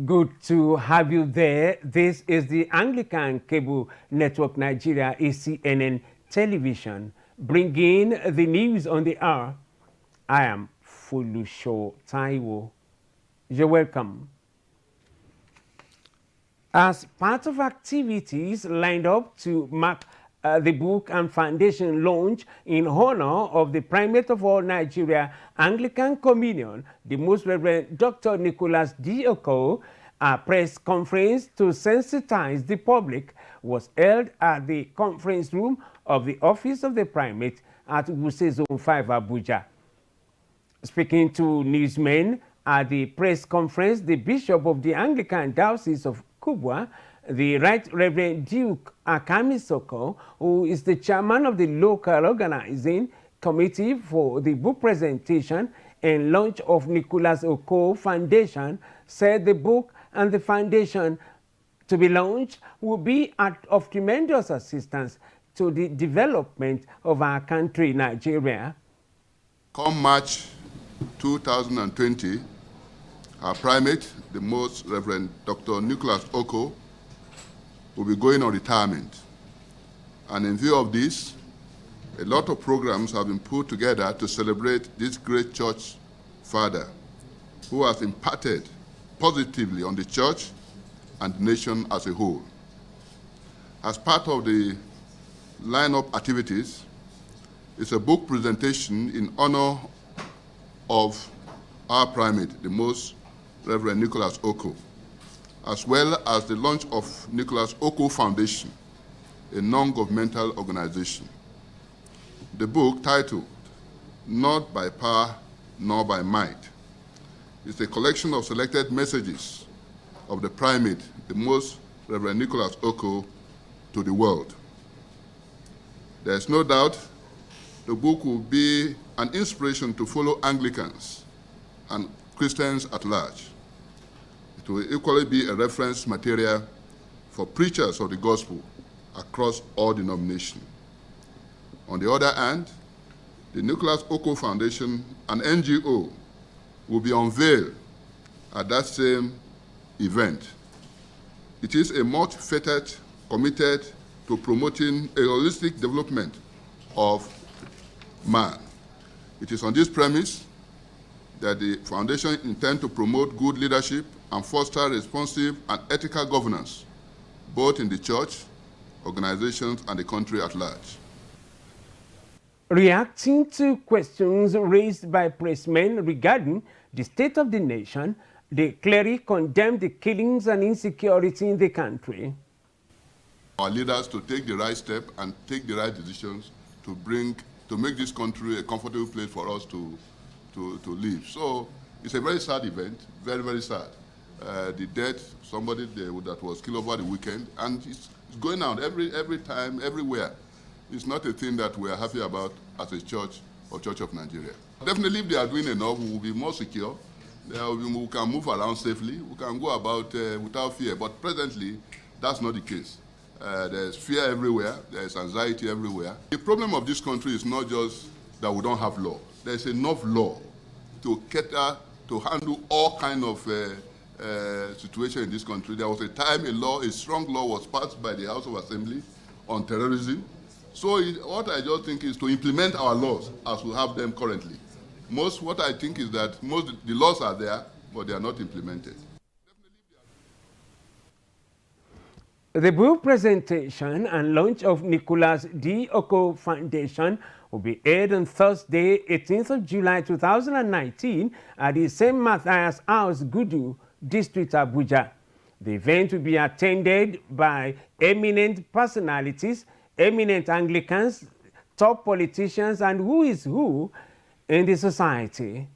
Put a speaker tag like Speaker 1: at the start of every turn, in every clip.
Speaker 1: Good to have you there. This is the Anglican Cable Network Nigeria, ACNN Television, bringing the news on the hour. I am Folusho Taiwo. You're welcome. As part of activities lined up to mark the book and foundation launch in honor of the Primate of all Nigeria Anglican Communion, the Most Reverend Dr. Nicholas D. Oko, a press conference to sensitize the public was held at the conference room of the Office of the Primate at Wuse Zone 5, Abuja. Speaking to newsmen at the press conference, the Bishop of the Anglican Diocese of Kubwa, the Right Reverend Duke Akamisoko, who is the chairman of the local organizing committee for the book presentation and launch of Nicholas Oko Foundation, said the book and the foundation to be launched will be of tremendous assistance to the development of our country, Nigeria.
Speaker 2: Come March 2020, our primate, the Most Reverend Dr. Nicholas Oko, will be going on retirement. And in view of this, a lot of programs have been put together to celebrate this great church father who has impacted positively on the church and the nation as a whole. As part of the lineup activities is a book presentation in honor of our primate, the Most Reverend Nicholas Oko, as well as the launch of Nicholas Oko Foundation, a non-governmental organization. The book, titled Not by Power Nor by Might, is a collection of selected messages of the primate, the Most Reverend Nicholas Oko, to the world. There is no doubt the book will be an inspiration to fellow Anglicans and Christians at large. It will equally be a reference material for preachers of the gospel across all denominations. On the other hand, the Nicholas Oko Foundation, an NGO, will be unveiled at that same event. It is a multifaceted, committed to promoting a holistic development of man. It is on this premise that the foundation intends to promote good leadership and foster responsive and ethical governance, both in the church, organizations, and the country at large.
Speaker 1: Reacting to questions raised by pressmen regarding the state of the nation, the cleric condemned the killings and insecurity in the country.
Speaker 2: Our leaders to take the right step and take the right decisions to make this country a comfortable place for us to live. So it's a very sad event, very, very sad. The death, somebody that was killed over the weekend, and it's going on every time, everywhere. It's not a thing that we are happy about as a church or Church of Nigeria. Definitely, if they are doing enough, we will be more secure. We can move around safely. We can go about without fear. But presently, that's not the case. There's fear everywhere. There's anxiety everywhere. The problem of this country is not just that we don't have law. There's enough law to cater, to handle all kind of situation in this country. There was a time a strong law was passed by the House of Assembly on terrorism. So what I just think is to implement our laws as we have them currently. What I think is that the laws are there, but they are not implemented.
Speaker 1: The book presentation and launch of Nicholas D. Oko Foundation will be aired on Thursday, 18th of July 2019 at the St. Matthias House, Gudu, District, Abuja. The event will be attended by eminent personalities, eminent Anglicans, top politicians, and who is who in the society.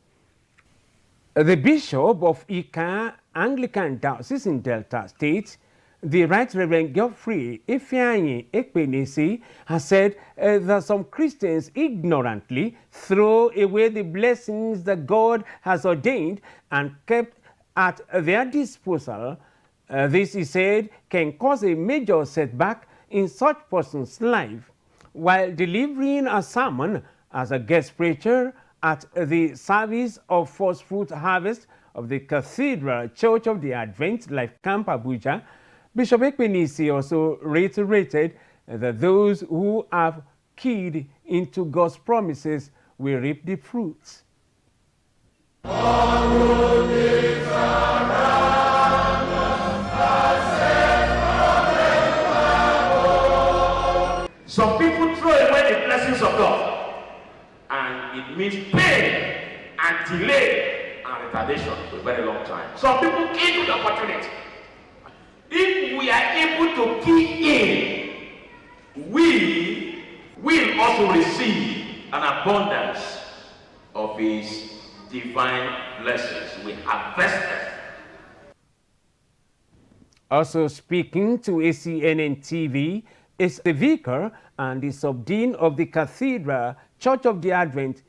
Speaker 1: The Bishop of Ika Anglican Diocese in Delta State, the Right Reverend Geoffrey Ifeanyi Ekpenisi, has said that some Christians ignorantly throw away the blessings that God has ordained and kept at their disposal. This, he said, can cause a major setback in such person's life. While delivering a sermon as a guest preacher at the service of First Fruit Harvest of the Cathedral Church of the Advent Life Camp Abuja, Bishop Ekpenisi also reiterated that those who have keyed into God's promises will reap the fruits.
Speaker 3: Some people throw away the blessings of God, and it means pain and delay and retardation for a very long time. Some people key to the opportunity. If we are able to key in, we will also receive an abundance of His divine blessings. We harvest them.
Speaker 1: Also speaking to ACNNTV is the vicar and the subdean of the Cathedral Church of the Advent,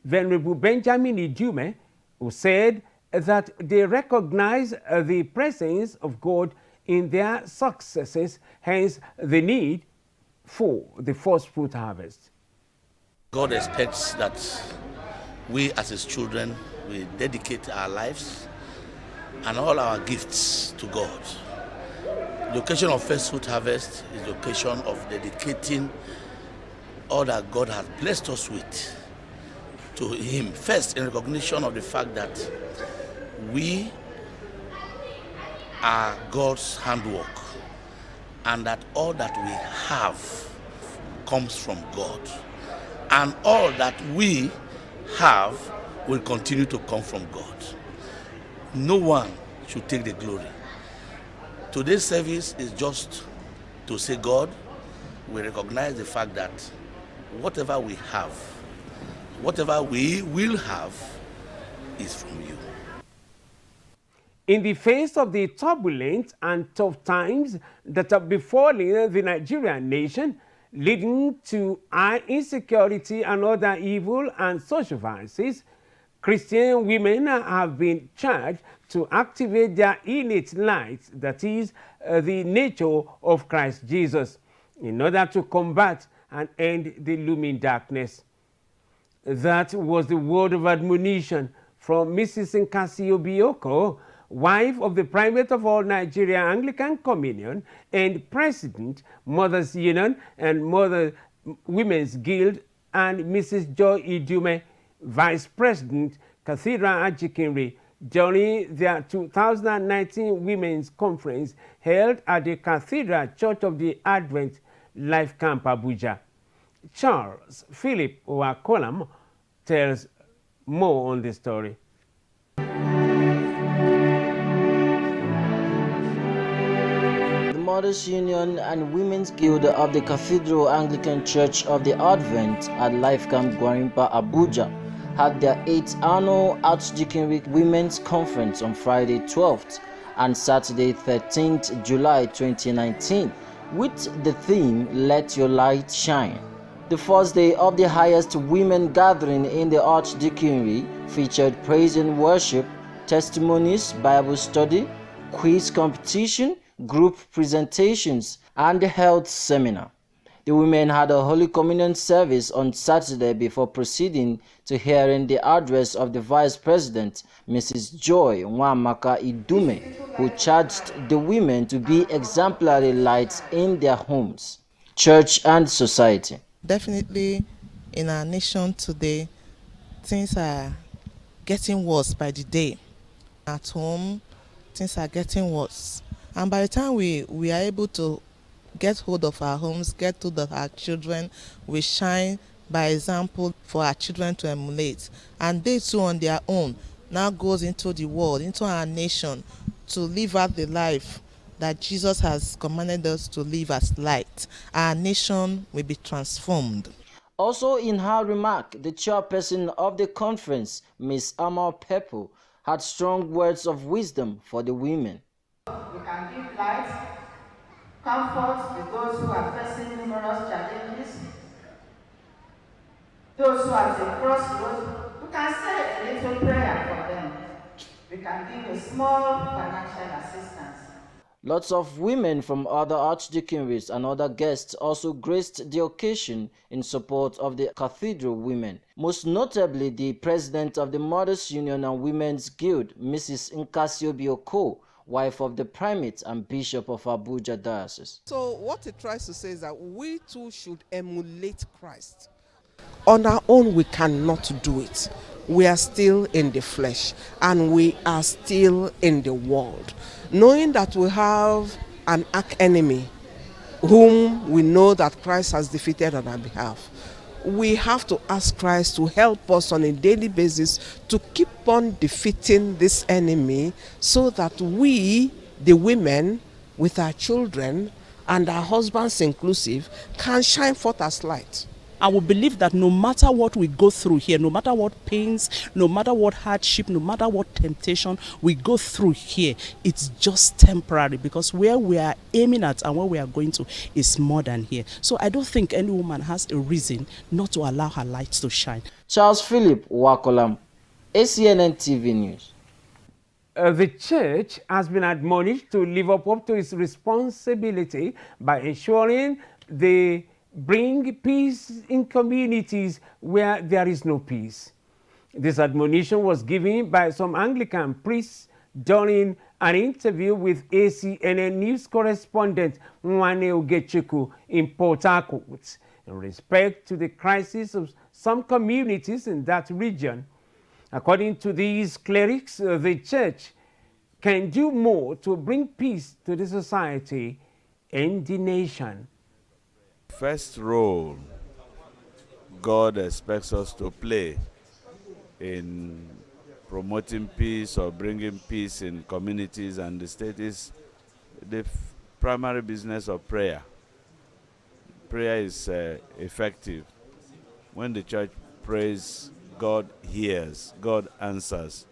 Speaker 1: Venerable Benjamin Idume, who said that they recognize the presence of God in their successes, hence the need for the first fruit harvest.
Speaker 4: God expects that we as His children will dedicate our lives and all our gifts to God. The occasion of first fruit harvest is the occasion of dedicating all that God has blessed us with to Him. First, in recognition of the fact that we are God's handwork and that all that we have comes from God. And all that we have will continue to come from God. No one should take the glory. Today's service is just to say, God, we recognize the fact that whatever we have, whatever we will have, is from you.
Speaker 1: In the face of the turbulent and tough times that are befalling the Nigerian nation, leading to high insecurity and other evil and social vices, Christian women have been charged to activate their innate light, that is, the nature of Christ Jesus, in order to combat and end the looming darkness. That was the word of admonition from Mrs. Nkasi Obioko, wife of the Primate of all Nigeria Anglican Communion and President, Mothers Union and Mother Women's Guild, and Mrs. Joy Idume, Vice President, Cathedral Ajikinri, during their 2019 Women's Conference held at the Cathedral Church of the Advent Life Camp Abuja. Charles Philip Owakolam tells more on the story.
Speaker 5: Mothers Union and Women's Guild of the Cathedral Anglican Church of the Advent at Life Camp Gwarimpa, Abuja, had their 8th annual Archdeaconry Women's Conference on Friday 12th and Saturday 13th July 2019 with the theme Let Your Light Shine. The first day of the highest women gathering in the Archdeaconry featured praise and worship, testimonies, Bible study, quiz competition, group presentations, and a health seminar. The women had a Holy Communion service on Saturday before proceeding to hearing the address of the Vice President, Mrs. Joy Nwamaka Idume, who charged the women to be exemplary lights in their homes, church, and society.
Speaker 6: Definitely, in our nation today, things are getting worse by the day. At home, things are getting worse. And by the time we are able to get hold of our homes, get hold of our children, we shine by example for our children to emulate. And they too on their own now goes into the world, into our nation, to live out the life that Jesus has commanded us to live as light. Our nation will be transformed.
Speaker 5: Also in her remark, the chairperson of the conference, Ms. Amal Pepo, had strong words of wisdom for the women.
Speaker 7: We can give light, comfort to those who are facing numerous challenges, those who are at a crossroads. We can say a little prayer for them. We can give a small financial assistance.
Speaker 5: Lots of women from other archdeaconries and other guests also graced the occasion in support of the cathedral women, most notably the president of the Mothers Union and Women's Guild, Mrs. Nkasiobi Oko, wife of the primate and bishop of Abuja Diocese.
Speaker 8: So what it tries to say is that we too should emulate Christ. On our own, we cannot do it. We are still in the flesh and we are still in the world. Knowing that we have an arch-enemy whom we know that Christ has defeated on our behalf, we have to ask Christ to help us on a daily basis to keep on defeating this enemy so that we, the women, with our children and our husbands inclusive, can shine forth as light.
Speaker 9: I will believe that no matter what we go through here, no matter what pains, no matter what hardship, no matter what temptation we go through here, it's just temporary, because where we are aiming at and where we are going to is more than here. So I don't think any woman has a reason not to allow her light to shine.
Speaker 5: Charles Philip Wakolam, ACNNTV News.
Speaker 1: The church has been admonished to live up to its responsibility by ensuring they bring peace in communities where there is no peace. This admonition was given by some Anglican priests during an interview with ACNN news correspondent Nwane Ogechukwu in Port Harcourt in respect to the crisis of some communities in that region. According to these clerics, the church can do more to bring peace to the society and the nation.
Speaker 10: First role God expects us to play in promoting peace or bringing peace in communities and the state is the primary business of prayer. Prayer is effective. When the church prays, God hears, God answers.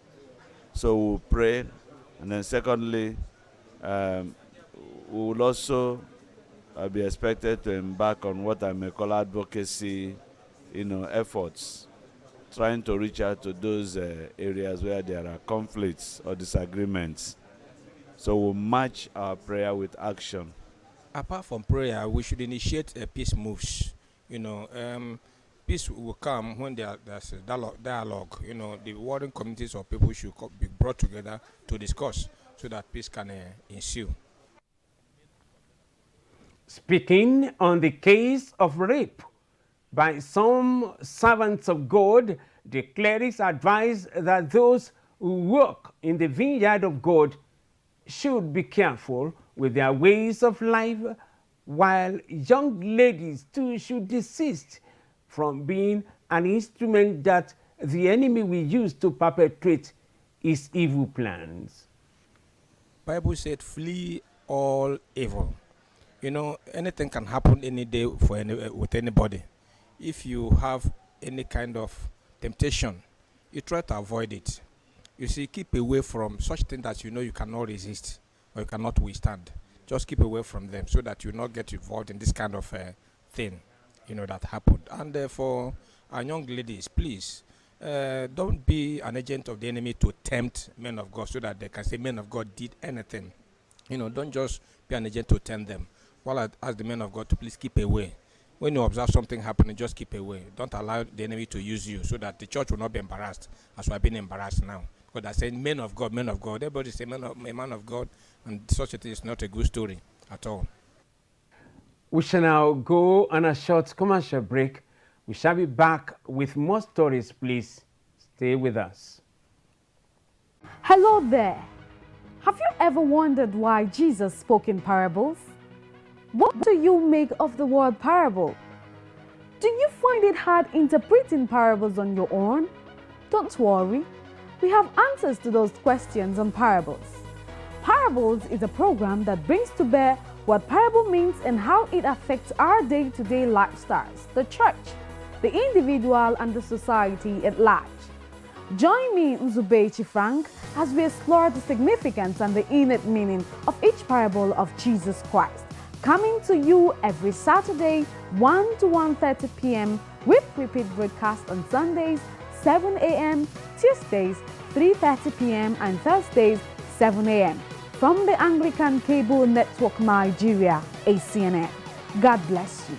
Speaker 10: So we'll pray, and then secondly, we will also be expected to embark on what I may call advocacy, efforts, trying to reach out to those areas where there are conflicts or disagreements. So we'll match our prayer with action.
Speaker 11: Apart from prayer, we should initiate peace moves. Peace will come when there's a dialogue. The warring communities or people should be brought together to discuss so that peace can ensue.
Speaker 1: Speaking on the case of rape by some servants of God, the clerics advise that those who work in the vineyard of God should be careful with their ways of life, while young ladies too should desist from being an instrument that the enemy will use to perpetrate his evil plans.
Speaker 11: Bible said, flee all evil. Anything can happen any day with anybody. If you have any kind of temptation, you try to avoid it. You see, keep away from such things that you cannot resist or you cannot withstand. Just keep away from them so that you not get involved in this kind of thing, that happened. And for our young ladies, please, don't be an agent of the enemy to tempt men of God so that they can say men of God did anything. Don't just be an agent to tempt them. While I ask the men of God to please keep away. When you observe something happening, just keep away. Don't allow the enemy to use you so that the church will not be embarrassed as we are being embarrassed now. Because they're saying men of God, men of God. Everybody say a man of God, and such a thing is not a good story at all.
Speaker 1: We shall now go on a short commercial break. We shall be back with more stories. Please stay with us.
Speaker 12: Hello there. Have you ever wondered why Jesus spoke in parables? What do you make of the word parable? Do you find it hard interpreting parables on your own? Don't worry. We have answers to those questions on Parables. Parables is a program that brings to bear what parable means and how it affects our day-to-day lifestyles, the church, the individual, and the society at large. Join me, Nzubechi Frank, as we explore the significance and the innate meaning of each parable of Jesus Christ. Coming to you every Saturday, 1 to 1:30 p.m. with repeat broadcast on Sundays, 7 a.m., Tuesdays, 3:30 p.m. and Thursdays, 7 a.m. from the Anglican Cable Network Nigeria, ACNN. God bless you.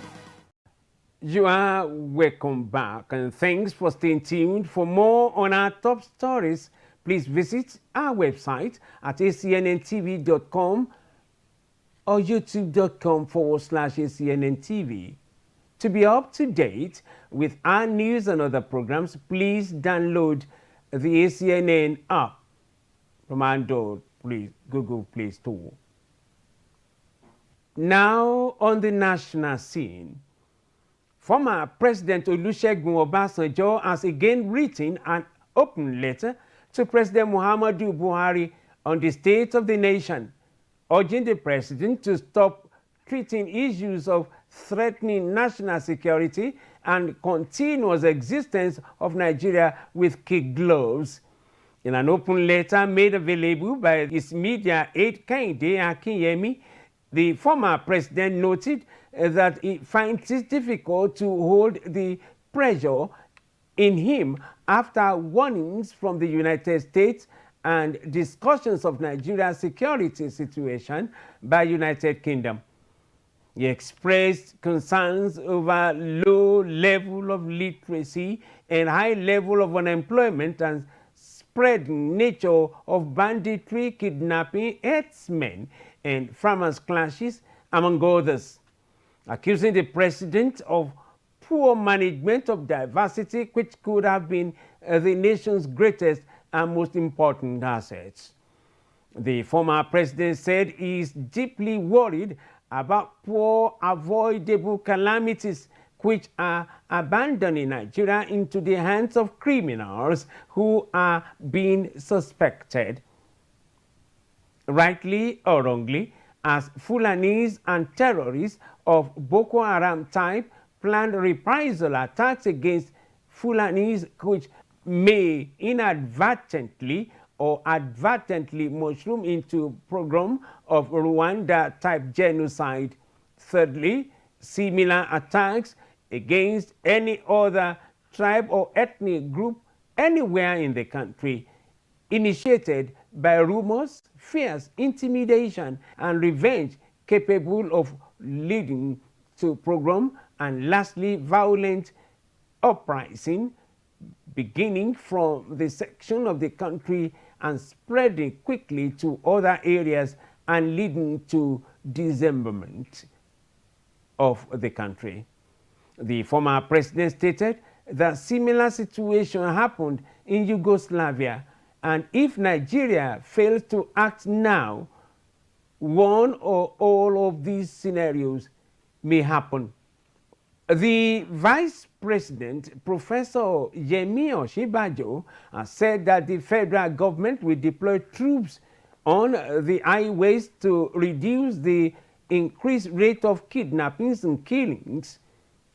Speaker 1: You are welcome back, and thanks for staying tuned. For more on our top stories, please visit our website at acnntv.com or youtube.com/ACNNTV. To be up to date with our news and other programs, please download the ACNN app from Android, please, Google Play Store. Now on the national scene, former President Olusegun Obasanjo has again written an open letter to President Muhammadu Buhari on the state of the nation, urging the president to stop treating issues of threatening national security and continuous existence of Nigeria with kid gloves. In an open letter made available by his media aide Kehinde Akinyemi, the former president noted that he finds it difficult to hold the pressure in him after warnings from the United States and discussions of Nigeria's security situation by United Kingdom. He expressed concerns over low level of literacy and high level of unemployment and spreading nature of banditry, kidnapping, herdsmen, and farmers' clashes, among others, accusing the president of poor management of diversity, which could have been the nation's greatest and most important assets. The former president said he is deeply worried about poor avoidable calamities which are abandoning Nigeria into the hands of criminals who are being suspected, rightly or wrongly, as Fulanis and terrorists of Boko Haram type planned reprisal attacks against Fulanis which may inadvertently or advertently mushroom into program of Rwanda-type genocide. Thirdly, similar attacks against any other tribe or ethnic group anywhere in the country, initiated by rumors, fears, intimidation, and revenge capable of leading to pogrom, and lastly, violent uprising beginning from the section of the country and spreading quickly to other areas and leading to dismemberment of the country. The former president stated that similar situation happened in Yugoslavia, and if Nigeria fails to act now, one or all of these scenarios may happen. The Vice President, Professor Yemi Osinbajo, said that the federal government will deploy troops on the highways to reduce the increased rate of kidnappings and killings.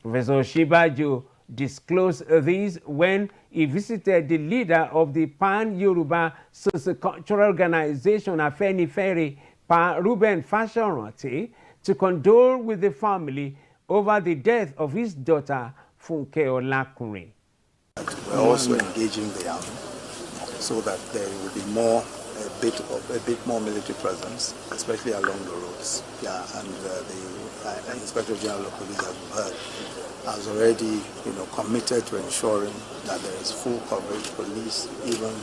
Speaker 1: Professor Osinbajo disclosed this when he visited the leader of the Pan-Yoruba Sociocultural Organization, Afenifere, Pa Ruben Fashoranti, to condole with the family over the death of his daughter, Funke Olakunrin.
Speaker 13: We're also engaging the army so that there will be a bit more military presence, especially along the roads. Yeah, and the Inspector General of Police, as we've heard, has already, committed to ensuring that there is full coverage, police, even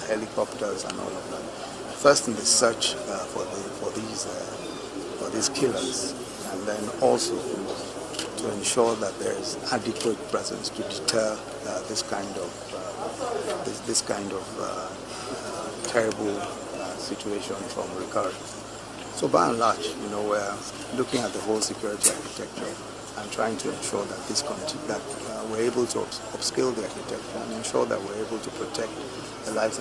Speaker 13: helicopters, and all of that. First in the search for these killers, and then also to ensure that there is adequate presence to deter this kind of terrible situation from recurring. So by and large, we're looking at the whole security architecture and trying to ensure that we're able to upscale the architecture and ensure that we're able to protect the lives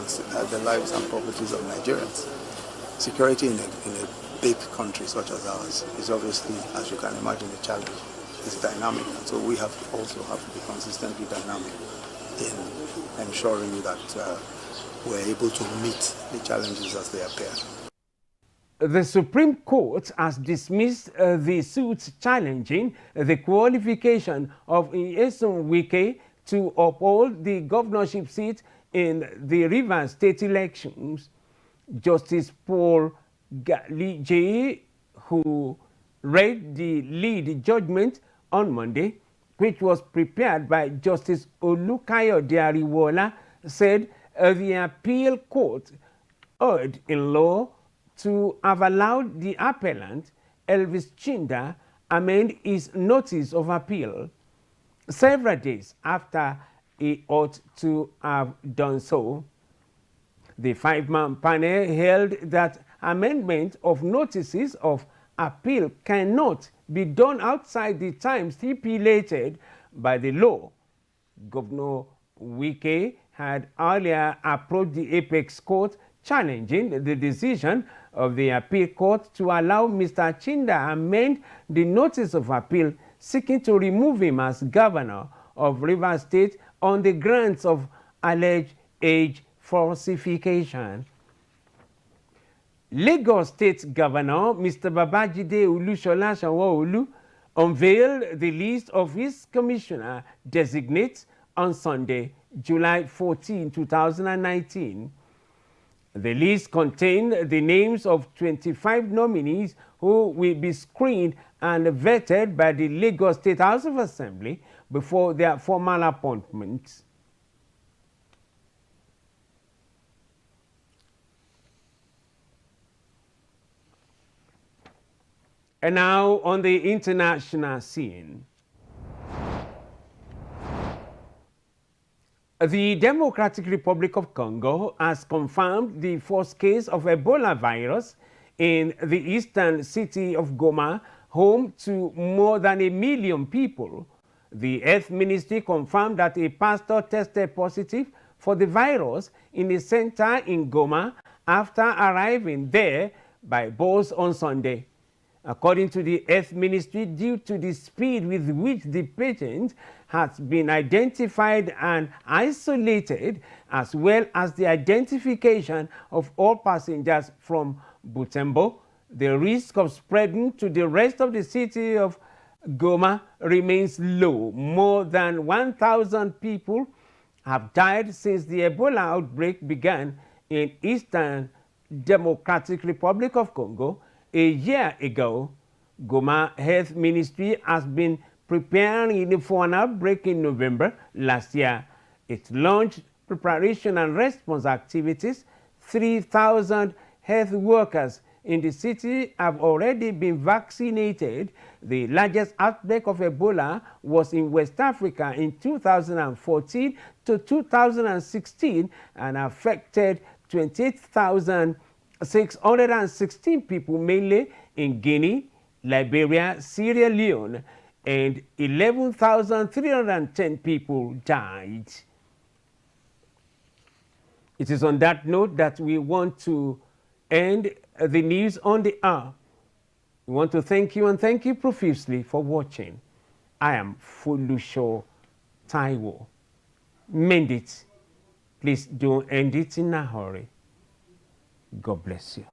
Speaker 13: and properties of Nigerians. Security in a big country such as ours is obviously, as you can imagine, a challenge. It's dynamic, and so we have to be consistently dynamic in ensuring that we're able to meet the challenges as they appear.
Speaker 1: The Supreme Court has dismissed the suits challenging the qualification of Nyesom Wike to uphold the governorship seat in the Rivers state elections. Justice Paul Galije, who read the lead judgment on Monday, which was prepared by Justice Olukayode Ariwola, said the appeal court erred in law to have allowed the appellant, Elvis Chinda, amend his notice of appeal several days after he ought to have done so. The five-man panel held that amendment of notices of appeal cannot be done outside the time stipulated by the law. Governor Wike had earlier approached the Apex Court challenging the decision of the appeal court to allow Mr. Chinda amend the notice of appeal seeking to remove him as governor of Rivers State on the grounds of alleged age falsification. Lagos State Governor Mr. Babajide Olusola Sanwo-Olu unveiled the list of his commissioner designates on Sunday, July 14, 2019. The list contained the names of 25 nominees who will be screened and vetted by the Lagos State House of Assembly before their formal appointments. And now on the international scene. The Democratic Republic of Congo has confirmed the first case of Ebola virus in the eastern city of Goma, home to more than 1 million people. The Health Ministry confirmed that a pastor tested positive for the virus in a center in Goma after arriving there by bus on Sunday. According to the Health Ministry, due to the speed with which the patient has been identified and isolated, as well as the identification of all passengers from Butembo, the risk of spreading to the rest of the city of Goma remains low. More than 1,000 people have died since the Ebola outbreak began in Eastern Democratic Republic of Congo a year ago. Goma Health Ministry has been preparing for an outbreak in November last year. It launched preparation and response activities. 3,000 health workers in the city have already been vaccinated. The largest outbreak of Ebola was in West Africa in 2014 to 2016 and affected 28,616 people, mainly in Guinea, Liberia, Sierra Leone, and 11,310 people died. It is on that note that we want to end the news on the hour. We want to thank you and thank you profusely for watching. I am Folusho Taiwo. Mend it. Please don't end it in a hurry. God bless you.